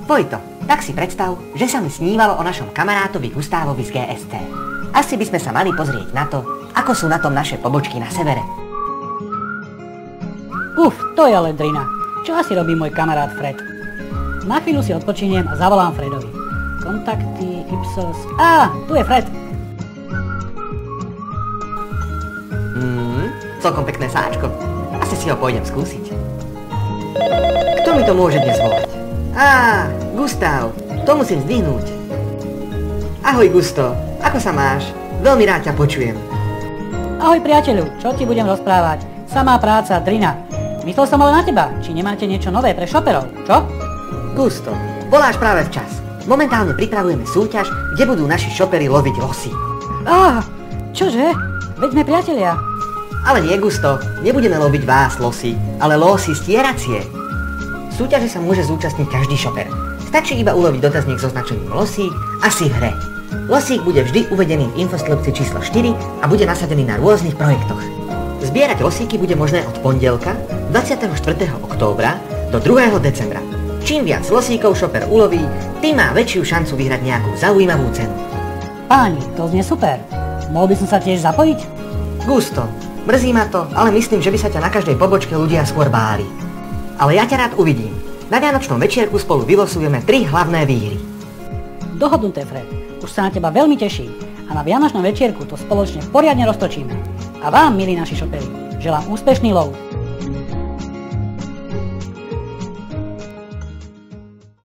Vojto, tak si predstav, že sa mi snívalo o našom kamarátovi Gustávovi z GSC. Asi by sme sa mali pozrieť na to, ako sú na tom naše pobočky na severe. To je ale drina. Čo asi robí môj kamarát Fred? Na chvíľu si odpočiniem a zavolám Fredovi. Kontakty, Ipsos... tu je Fred. Celkom pekné sáčko. Asi si ho pôjdem skúsiť. Kto mi to môže dnes volať? Gustav, to musím zdvihnúť. Ahoj Gusto, ako sa máš? Veľmi rád ťa počujem. Ahoj priateľu, čo ti budem rozprávať? Samá práca, drina. Myslel som ale na teba, či nemáte niečo nové pre šoperov, čo? Gusto, voláš práve včas. Momentálne pripravujeme súťaž, kde budú naši šoperi loviť losy. Čože? Veď sme priatelia. Ale nie, Gusto, nebudeme loviť vás losy, ale losy stieracie. V súťaži sa môže zúčastniť každý šoper. Stačí iba uloviť dotazník so značením losík a si v hre. Losík bude vždy uvedený v infostĺpci číslo 4 a bude nasadený na rôznych projektoch. Zbierať losíky bude možné od pondelka 24. októbra do 2. decembra. Čím viac losíkov šoper uloví, tým má väčšiu šancu vyhrať nejakú zaujímavú cenu. Páni, to znie super. Mohol by som sa tiež zapojiť? Gusto, mrzí ma to, ale myslím, že by sa ťa na každej pobočke ľudia skôr báli. Ale ja ťa rád uvidím. Na vianočnom večierku spolu vylosujeme 3 hlavné výhry. Dohodnuté, Fred. Už sa na teba veľmi teším. A na vianočnom večierku to spoločne poriadne roztočíme. A vám, milí naši šoperi, želám úspešný lov.